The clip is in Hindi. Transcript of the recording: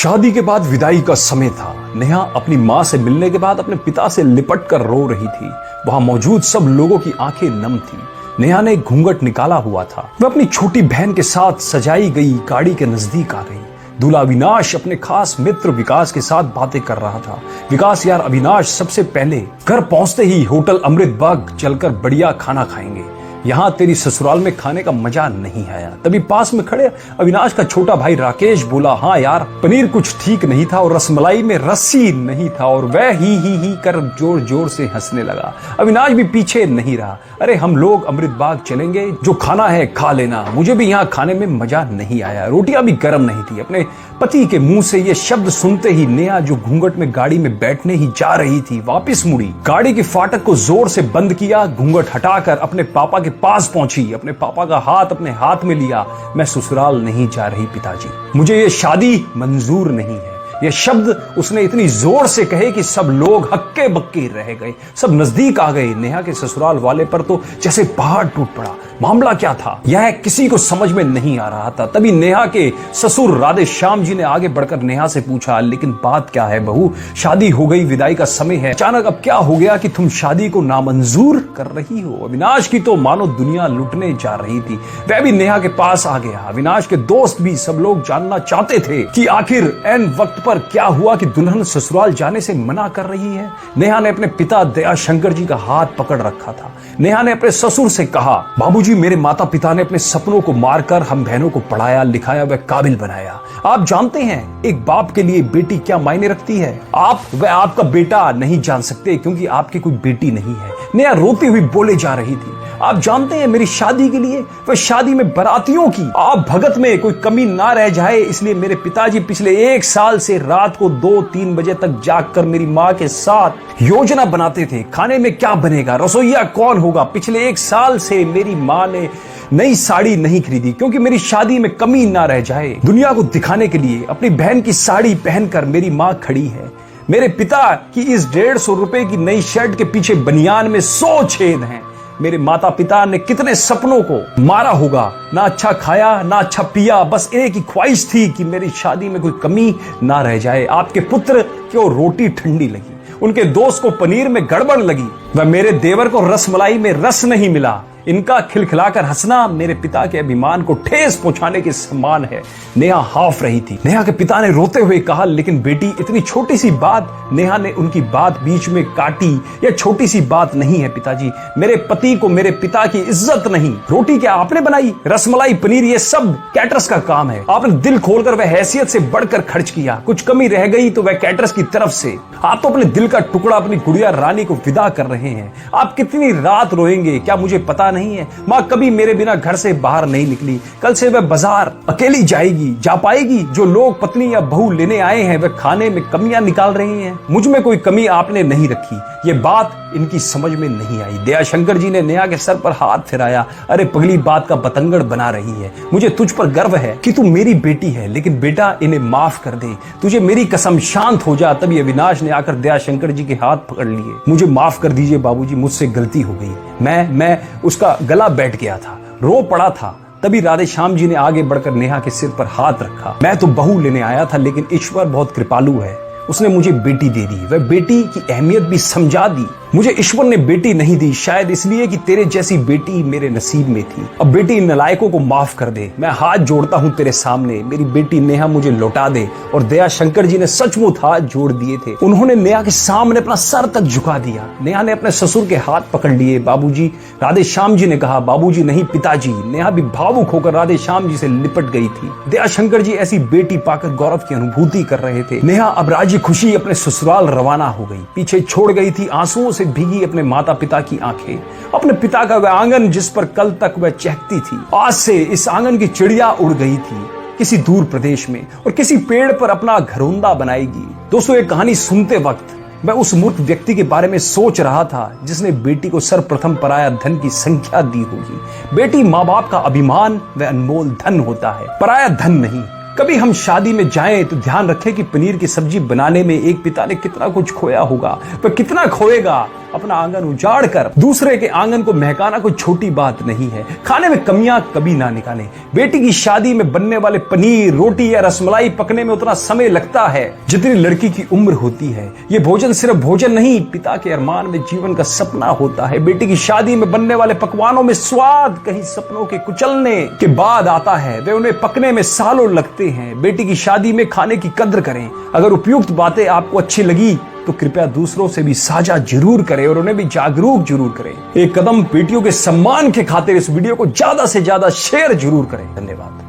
शादी के बाद विदाई का समय था। नेहा अपनी माँ से मिलने के बाद अपने पिता से लिपट कर रो रही थी। वहां मौजूद सब लोगों की आंखें नम थी। नेहा ने घूंघट निकाला हुआ था। वह अपनी छोटी बहन के साथ सजाई गई गाड़ी के नजदीक आ गई। दूल्हा अविनाश अपने खास मित्र विकास के साथ बातें कर रहा था। विकास यार, अविनाश सबसे पहले घर पहुंचते ही होटल अमृत बाग चलकर बढ़िया खाना खाएंगे। यहाँ तेरी ससुराल में खाने का मजा नहीं आया। तभी पास में खड़े अविनाश का छोटा भाई राकेश बोला, हाँ यार, पनीर कुछ ठीक नहीं था और रसमलाई में रस्सी नहीं था। और वह ही कर जोर जोर से हंसने लगा। अविनाश भी पीछे नहीं रहा। अरे हम लोग अमृत बाग चलेंगे, जो खाना है खा लेना, मुझे भी यहाँ खाने में मजा नहीं आया। रोटियां भी गर्म नहीं थी। अपने पति के मुंह से ये शब्द सुनते ही नेहा, जो घूंघट में गाड़ी में बैठने ही जा रही थी, वापस मुड़ी। गाड़ी के फाटक को जोर से बंद किया। घूंघट हटाकर अपने पापा के पास पहुंची। अपने पापा का हाथ अपने हाथ में लिया। मैं ससुराल नहीं जा रही पिताजी, मुझे ये शादी मंजूर नहीं है। ये शब्द उसने इतनी जोर से कहे कि सब लोग हक्के बक्के रह गए। सब नजदीक आ गए। नेहा के ससुराल वाले पर तो जैसे पहाड़ टूट पड़ा। मामला क्या था, यह किसी को समझ में नहीं आ रहा था। तभी नेहा के ससुर राधे श्याम जी ने आगे बढ़कर नेहा से पूछा, लेकिन बात क्या है बहू? शादी हो गई, विदाई का समय है, अचानक अब क्या हो गया कि तुम शादी को नामंजूर कर रही हो? अविनाश की तो मानो दुनिया लुटने जा रही थी। वह भी नेहा के पास आ गया। अविनाश के दोस्त भी सब लोग जानना चाहते थे कि आखिर एन वक्त पर क्या हुआ कि दुल्हन ससुराल जाने से मना कर रही है। नेहा ने अपने पिता दयाशंकर जी का हाथ पकड़ रखा था। नेहा ने अपने ससुर से कहा, बाबूजी, मेरे माता पिता ने अपने सपनों को मारकर हम बहनों को पढ़ाया लिखाया व काबिल बनाया। आप जानते हैं एक बाप के लिए बेटी क्या मायने रखती है? आप व आपका बेटा नहीं जान सकते, क्योंकि आपकी कोई बेटी नहीं है। नेहा रोती हुई बोले जा रही थी, आप जानते हैं मेरी शादी के लिए, वह शादी में बारातियों की आप भगत में कोई कमी ना रह जाए, इसलिए मेरे पिताजी पिछले 1 साल से रात को 2-3 बजे तक जागकर मेरी माँ के साथ योजना बनाते थे। खाने में क्या बनेगा, रसोईया कौन होगा। पिछले 1 साल से मेरी माँ ने नई साड़ी नहीं खरीदी, क्योंकि मेरी शादी में कमी ना रह जाए। दुनिया को दिखाने के लिए अपनी बहन की साड़ी पहनकर मेरी माँ खड़ी है। मेरे पिता की इस 150 रुपए की नई शर्ट के पीछे बनियान में 100 छेद हैं। मेरे माता पिता ने कितने सपनों को मारा होगा। ना अच्छा खाया ना अच्छा पिया, बस एक ही ख्वाहिश थी कि मेरी शादी में कोई कमी ना रह जाए। आपके पुत्र को रोटी ठंडी लगी, उनके दोस्त को पनीर में गड़बड़ लगी, वह मेरे देवर को रसमलाई में रस नहीं मिला। इनका खिलखिलाकर हंसना मेरे पिता के अभिमान को ठेस पहुंचाने के समान है। नेहा हाफ रही थी। नेहा के पिता ने रोते हुए कहा, लेकिन बेटी, इतनी छोटी सी बात। नेहा ने उनकी बात बीच में काटी। यह छोटी सी बात नहीं है पिताजी, मेरे पति को मेरे पिता की इज्जत नहीं। रोटी क्या आपने बनाई? रसमलाई पनीर ये सब कैटरस का काम है। आपने दिल खोलकर वह हैसियत से बढ़कर खर्च किया। कुछ कमी रह गई तो वह कैटरस की तरफ से। आप तो अपने दिल का टुकड़ा अपनी गुड़िया रानी को विदा कर रहे हैं। आप कितनी रात रोएंगे क्या मुझे पता नहीं है। माँ कभी मेरे बिना घर से बाहर नहीं निकली। कल से वह बाजार अकेली जाएगी, जा पाएगी? जो लोग पत्नी या बहू लेने आए हैं वह खाने में कमियां निकाल रहे हैं। मुझ में कोई कमी आपने नहीं रखी। ये बात इनकी समझ में नहीं आई। दयाशंकर जी ने नेहा के सर पर हाथ फिराया। अरे पगली, बात का बतंगड़ बना रही है। मुझे तुझ पर गर्व है कि तू मेरी बेटी है, लेकिन बेटा इन्हें माफ कर दे, तुझे मेरी कसम, शांत हो जा। तभी अविनाश ने आकर दयाशंकर जी के हाथ पकड़ लिए। मुझे माफ कर दीजिए बाबूजी, मुझसे गलती हो गई। मैं उसका गला बैठ गया था, रो पड़ा था। तभी राधे श्याम जी ने आगे बढ़कर नेहा के सिर पर हाथ रखा। मैं तो बहू लेने आया था, लेकिन ईश्वर बहुत कृपालु है, उसने मुझे बेटी दे दी। वह बेटी की अहमियत भी समझा दी। मुझे ईश्वर ने बेटी नहीं दी, शायद इसलिए कि तेरे जैसी बेटी मेरे नसीब में थी। अब बेटी इन नालायकों को माफ कर दे। मैं हाथ जोड़ता हूँ तेरे सामने, मेरी बेटी नेहा मुझे लौटा दे। और दयाशंकर जी ने सचमुच हाथ जोड़ दिए थे। उन्होंने नेहा के सामने अपना सर तक झुका दिया। नेहा ने अपने ससुर के हाथ पकड़ लिए। बाबूजी, राधे श्याम जी ने कहा। बाबूजी नहीं पिताजी। नेहा भी भावुक होकर राधे श्याम जी से लिपट गई थी। दयाशंकर जी ऐसी बेटी पाकर गौरव की अनुभूति कर रहे थे। नेहा अब राजी खुशी अपने ससुराल रवाना हो गई। पीछे छोड़ गई थी आंसुओं से भीगी अपने माता पिता की आंखें, अपने पिता का वह आंगन जिस पर कल तक वह चहकती थी। आज से इस आंगन की चिड़िया उड़ गई थी किसी दूर प्रदेश में और किसी पेड़ पर अपना घरौंदा बनाएगी। दोस्तों, ये कहानी सुनते वक्त मैं उस मूर्ख व्यक्ति के बारे में सोच रहा था जिसने बेटी को सर्वप्रथम पराया धन की संख्या दी होगी। बेटी माँ बाप का अभिमान व अनमोल धन होता है, पराया धन नहीं। कभी हम शादी में जाएं तो ध्यान रखें कि पनीर की सब्जी बनाने में एक पिता ने कितना कुछ खोया होगा, वह कितना खोएगा। अपना आंगन उजाड़ कर दूसरे के आंगन को महकाना कोई छोटी बात नहीं है। खाने में कमियां कभी ना निकालें। बेटी की शादी में बनने वाले पनीर, रोटी या रसमलाई पकने में उतना समय लगता है जितनी लड़की की उम्र होती है। ये भोजन सिर्फ भोजन नहीं, पिता के अरमान में जीवन का सपना होता है। बेटी की शादी में बनने वाले पकवानों में स्वाद कहीं सपनों के कुचलने के बाद आता है, वे उन्हें पकने में सालों लगते हैं। बेटी की शादी में खाने की कद्र करें। अगर उपयुक्त बातें आपको अच्छी लगी तो कृपया दूसरों से भी साझा जरूर करें और उन्हें भी जागरूक जरूर करें। एक कदम बेटियों के सम्मान के खातिर इस वीडियो को ज्यादा से ज्यादा शेयर जरूर करें। धन्यवाद।